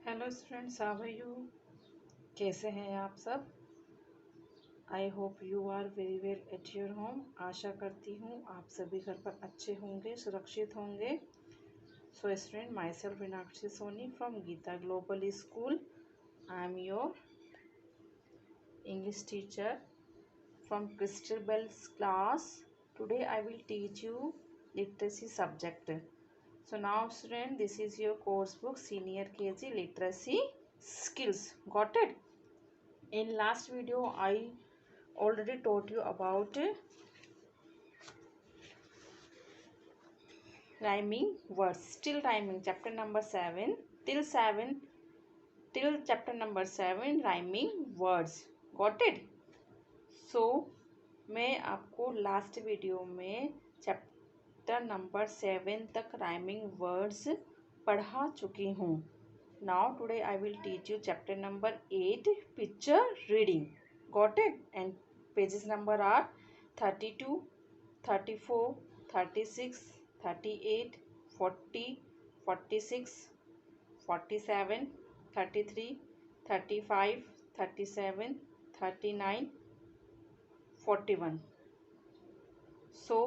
Hello students, how are you? कैसे हैं आप सब? I hope you are very well at your home. आशा करती हूँ आप सभी घर पर अच्छे होंगे, सुरक्षित होंगे। So student, myself Meenakshi Soni from Geeta Global School. I am your English teacher from Crystal Bell's class. Today I will teach you literacy subject. So now student, this is your course book senior KG literacy skills. Got it? In last video I already taught you about rhyming words. Still rhyming chapter number 7 till chapter number 7 rhyming words. Got it? So मैं आपको last video में chapter number 7 तक rhyming words पढ़ा चुकी हूँ। Now today I will teach you chapter number 8 picture reading. Got it? And pages number are 32, 34, 36, 38, 40, 46, 47, 33, 35, 37, 39, 41. So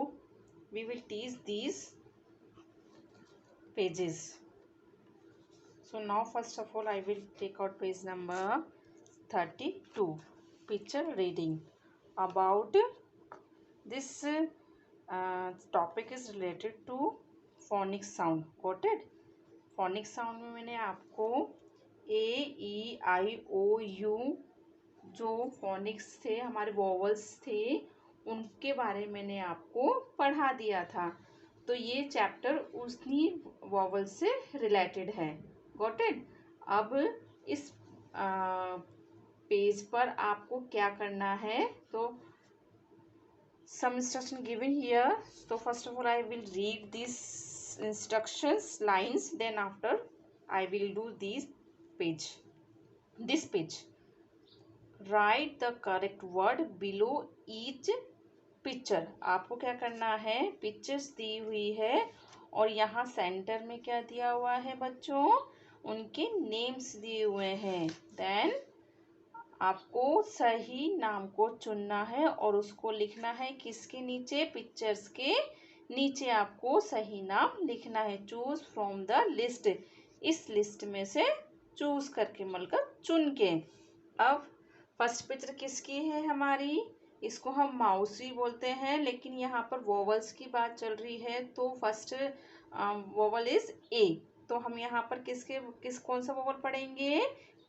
we will teach these pages. So now first of all I will take out page number 32, picture reading. About this topic is related to phonic sound. Got it? phonic sound में मैंने आपको A, E, I, O, U जो phoenix थे, हमारे vowels थे, उनके बारे में मैंने आपको पढ़ा दिया था। तो ये चैप्टर उसी वोवल से रिलेटेड है। Got it? अब इस पेज पर आपको क्या करना है, तो some instruction given here. So first of all I will read these instructions lines, then after I will do this page. Right the correct word below each picture. आपको क्या करना है, पिक्चर्स दी हुई है और यहाँ सेंटर में क्या दिया हुआ है बच्चों, उनके नेम्स दिए हुए हैं। देन आपको सही नाम को चुनना है और उसको लिखना है किसके नीचे, पिक्चर्स के नीचे आपको सही नाम लिखना है। चूज फ्रॉम द लिस्ट, इस लिस्ट में से चूज करके मतलब चुन के। अब फर्स्ट पिक्चर किसकी है हमारी, इसको हम माउसी बोलते हैं, लेकिन यहाँ पर वोवल्स की बात चल रही है तो फर्स्ट वोवल इज ए। तो हम यहाँ पर कौन सा वोवल पढ़ेंगे,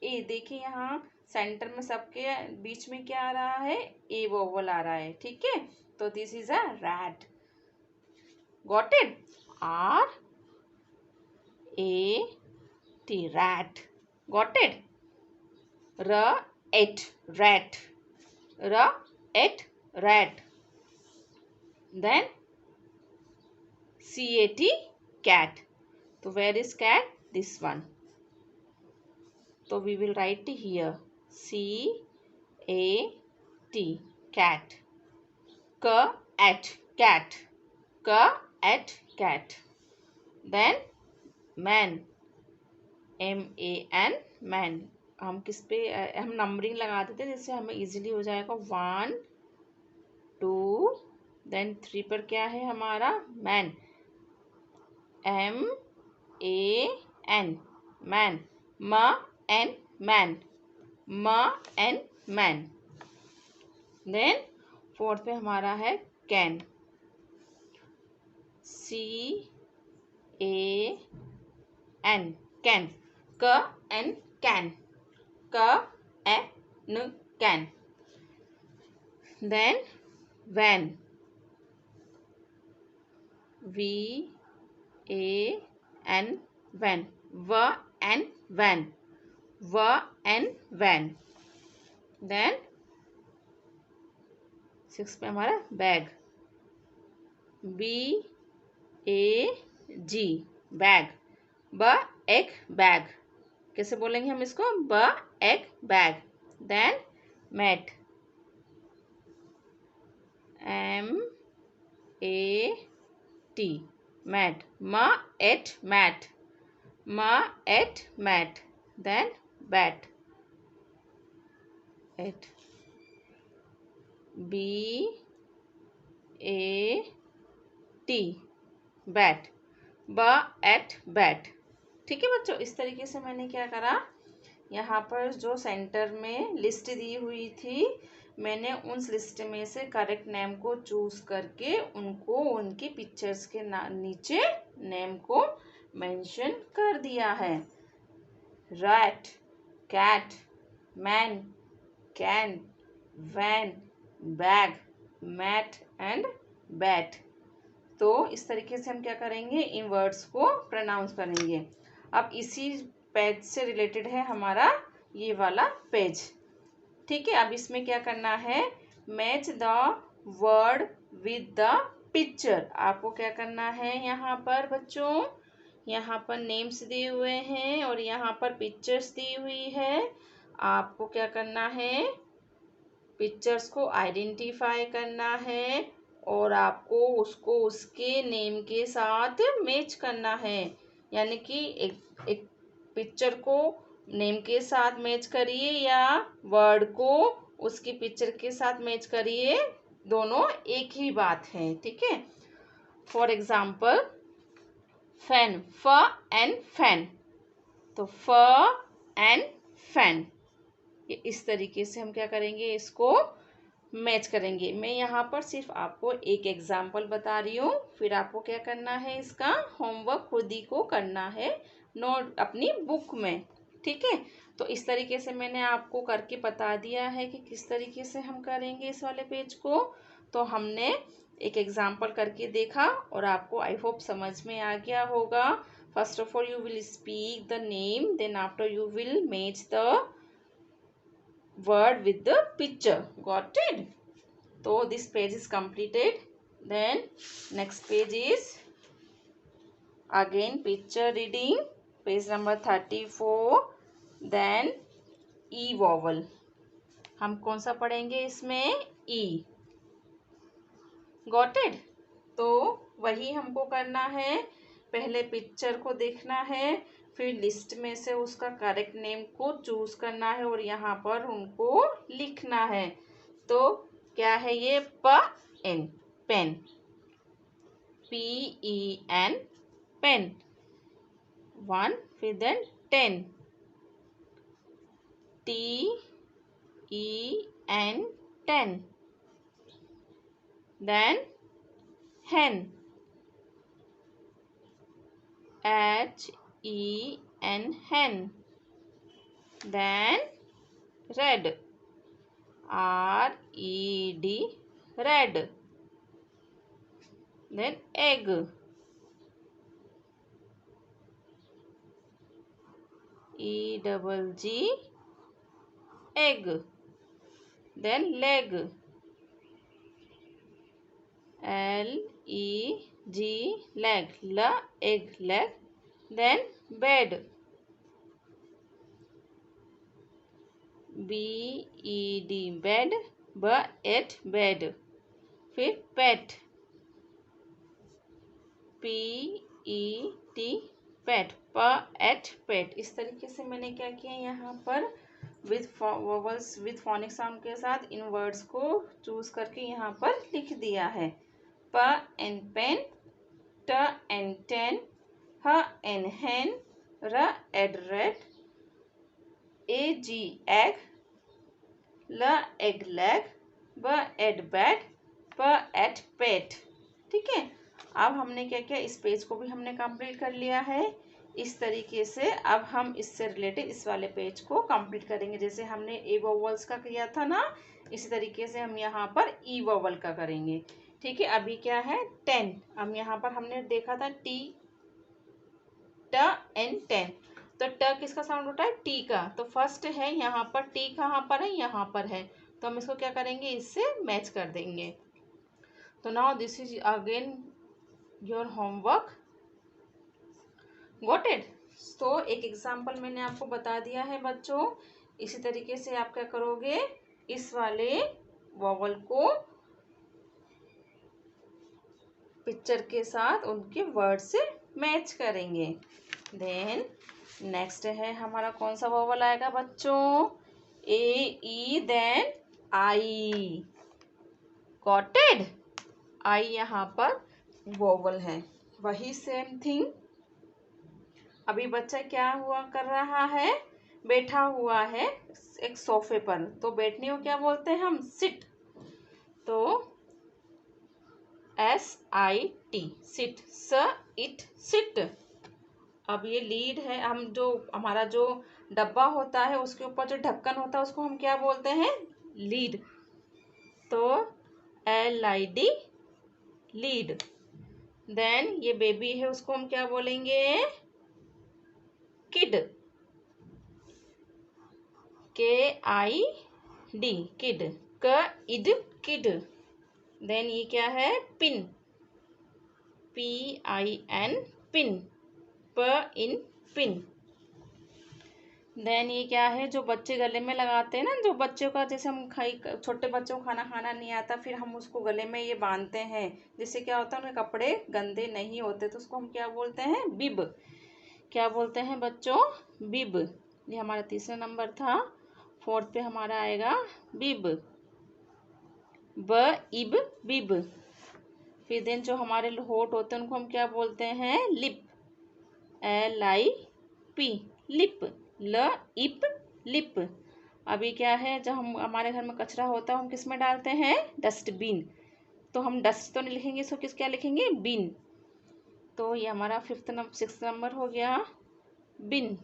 ए। देखिए यहाँ सेंटर में सबके बीच में क्या आ रहा है, ए वोवल आ रहा है। ठीक है, तो this is a rat. Got it? R A T, rat. Got it? R at, rat. R at, rat. Then CAT, cat. So where is cat? This one. So we will write here CAT, cat. K at, cat. K at, cat. Then man, MAN, man. हम किस पे हम numbering लगा देते हैं जिससे हमें easily हो जाएगा। 1 2 देन 3 पर क्या है हमारा, man, MAN, man. MAN, man, MAN, man. Then fourth पे हमारा है can, CAN, can. KN, can. KN, can. Then van, VAN, van. VAN, van. VAN, van. Then 6 पे हमारा बैग, BAG, बैग। एक बैग। कैसे बोलेंगे हम इसको, एक bag. Then mat, MAT, mat. Mat, mat. Then bat, at, B A T, bat, ब at bat. ठीक है बच्चों, इस तरीके से मैंने क्या करा, यहाँ पर जो सेंटर में लिस्ट दी हुई थी, मैंने उन लिस्ट में से करेक्ट नेम को चूज करके उनको उनकी पिक्चर्स के नीचे नेम को मेंशन कर दिया है। Rat, cat, man, can, van, bag, mat and bat. तो इस तरीके से हम क्या करेंगे, इन वर्ड्स को प्रोनाउंस करेंगे। अब इसी पेज से रिलेटेड है हमारा ये वाला पेज। ठीक है, अब इसमें क्या करना है, match the word with the picture. आपको क्या करना है, यहाँ पर बच्चों, यहाँ पर नेम्स दिए हुए हैं और यहाँ पर पिक्चर्स दी हुई है। आपको क्या करना है, पिक्चर्स को आइडेंटिफाई करना है और आपको उसको उसके नेम के साथ मैच करना है। यानी कि एक पिक्चर को नेम के साथ मैच करिए या वर्ड को उसकी पिक्चर के साथ मैच करिए, दोनों एक ही बात है। ठीक है, फॉर एग्जाम्पल फैन, फ एंड फैन, तो फ एंड फैन, ये इस तरीके से हम क्या करेंगे, इसको मैच करेंगे। मैं यहाँ पर सिर्फ आपको एक एग्जाम्पल बता रही हूँ, फिर आपको क्या करना है, इसका होमवर्क खुद ही को करना है नोट अपनी बुक में। ठीक है, तो इस तरीके से मैंने आपको करके बता दिया है कि किस तरीके से हम करेंगे इस वाले पेज को। तो हमने एक एग्जाम्पल करके देखा और आपको आई होप समझ में आ गया होगा। First of all you will speak the name, then after you will match the word with the picture. Got it? So this page is completed. Then next page is again picture reading, page number 34. Then E vowel, हम कौन सा पढ़ेंगे इसमें, E. Got it? तो वही हमको करना है, पहले पिक्चर को देखना है, फिर लिस्ट में से उसका करेक्ट नेम को चूज करना है और यहाँ पर उनको लिखना है। तो क्या है ये, पेन, पेन, PEN, पेन, 1, फिर then 10, TEN, 10, then hen, HEN, hen, then red, RED, red, then egg, EGG, egg, then leg, LEG, leg, egg, leg, then bed, BED, bed, BED, bed, फिर pet, PET, pet, pet, pet। इस तरीके से मैंने क्या किया, यहाँ पर with vowels with phonic sound के साथ इन वर्ड्स को चूज करके यहाँ पर लिख दिया है। प एन पेन, ट एन टेन, ह एन hen, र एड रेड, AG egg, ल एग लेग, ब एड बैट, प एट पेट। ठीक है, अब हमने क्या किया, इस पेज को भी हमने कंप्लीट कर लिया है। इस तरीके से अब हम इससे रिलेटेड इस वाले पेज को कंप्लीट करेंगे। जैसे हमने ए वोवल्स का किया था ना, इसी तरीके से हम यहाँ पर ई वोवल का करेंगे। ठीक है, अभी क्या है 10, अब यहाँ पर हमने देखा था टी, ट एन 10, तो ट किसका साउंड होता है, टी का, तो फर्स्ट है यहाँ पर, टी कहाँ पर है, यहाँ पर है, तो हम इसको क्या करेंगे, इससे मैच कर देंगे। तो now this is again your homework. Got it? तो एक एग्जाम्पल मैंने आपको बता दिया है बच्चों, इसी तरीके से आप क्या करोगे, इस वाले वॉवल को पिक्चर के साथ उनके वर्ड से मैच करेंगे। देन नेक्स्ट है हमारा कौन सा वोवल आएगा बच्चों, ए ई देन आई, गॉटेड। आई यहाँ पर वोवल है। वही सेम थिंग अभी बच्चा क्या हुआ कर रहा है, बैठा हुआ है एक सोफे पर, तो बैठने को क्या बोलते हैं हम, सिट। तो SIT सिट, स इट सिट। अब ये लीड है, हम जो हमारा जो डब्बा होता है उसके ऊपर जो ढक्कन होता है उसको हम क्या बोलते हैं, लीड। तो LID लीड। देन ये बेबी है उसको हम क्या बोलेंगे, kid, KID kid, id kid. Then ये क्या है, pin, PIN pin, in pin. Then ये क्या है, जो बच्चे गले में लगाते हैं ना, जो बच्चों का जैसे हम छोटे बच्चों को खाना खाना नहीं आता, फिर हम उसको गले में ये बांधते हैं, जिससे क्या होता है उनके कपड़े गंदे नहीं होते, तो उसको हम क्या बोलते हैं, बिब। क्या बोलते हैं बच्चों, बिब। ये हमारा तीसरा नंबर था। फोर्थ पे हमारा आएगा बिब, इब बिब। फिर देन जो हमारे होठ होते हैं उनको हम क्या बोलते हैं, लिप, LIP लिप, इप लिप। अभी क्या है, जब हम हमारे घर में कचरा होता है हम किस में डालते हैं, डस्टबिन। तो हम डस्ट तो नहीं लिखेंगे, इसको क्या लिखेंगे, बिन। तो ये हमारा सिक्स्थ नंबर हो गया, बिन,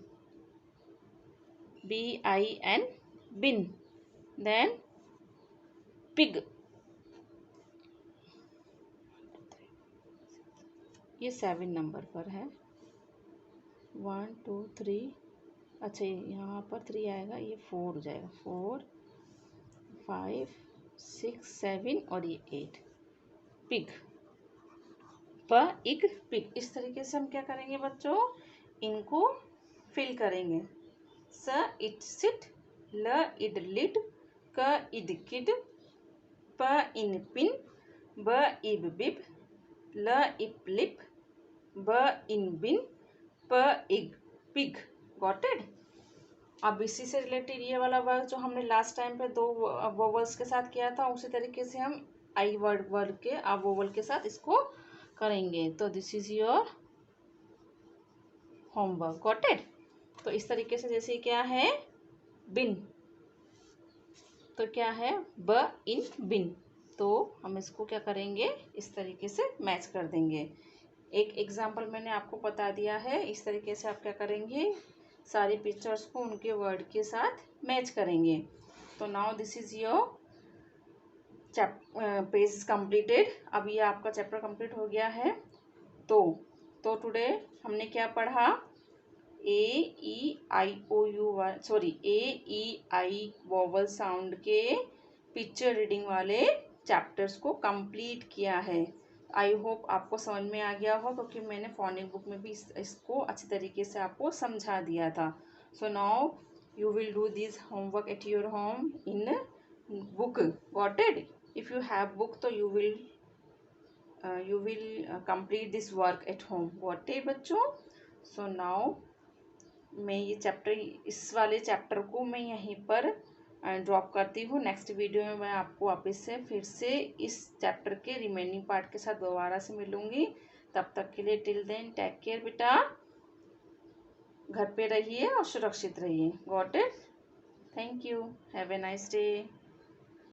BIN बिन। देन पिग, ये 7 नंबर पर है, 1 2 3, अच्छा यहाँ पर 3 आएगा, ये 4 हो जाएगा, 4 5 6 7 और ये 8, पिग, इग पिग। इस तरीके से हम क्या करेंगे बच्चों, इनको फिल करेंगे। स इट सिट, ल इड लिड, क इड किड, प इन पिन, ब इब बिब, ल इप लिप, ब इन बिन, प इग पिग। Got it. अब इसी से रिलेटेड ये वाला वर्क जो हमने लास्ट टाइम पे 2 वोवल्स के साथ किया था, उसी तरीके से हम आई वर्ड के वोवल के साथ इसको करेंगे। तो this is your homework, got it. तो इस तरीके से जैसे क्या है, बिन, तो क्या है, ब इन बिन। तो हम इसको क्या करेंगे, इस तरीके से मैच कर देंगे। एक एग्जाम्पल मैंने आपको बता दिया है, इस तरीके से आप क्या करेंगे, सारी पिक्चर्स को उनके वर्ड के साथ मैच करेंगे। तो now this is your page completed. अब ये आपका चैप्टर कंप्लीट हो गया है। तो टुडे हमने क्या पढ़ा, AEI वोवल साउंड के पिक्चर रीडिंग वाले चैप्टर्स को कंप्लीट किया है। आई होप आपको समझ में आ गया हो, क्योंकि मैंने फोनिक बुक में भी इसको अच्छी तरीके से आपको समझा दिया था। So now you will do this homework at your home in book, got it. If you have book तो you will complete this work at home, got it बच्चों। सो नाउ मैं ये चैप्टर, इस वाले चैप्टर को मैं यहीं पर ड्रॉप करती हूँ। नेक्स्ट वीडियो में मैं आपको वापस से फिर से इस चैप्टर के रिमेनिंग पार्ट के साथ दोबारा से मिलूँगी। तब तक के लिए टिल देन टेक केयर बेटा, घर पे रहिए और सुरक्षित रहिए। Got it. Thank you, have a nice day.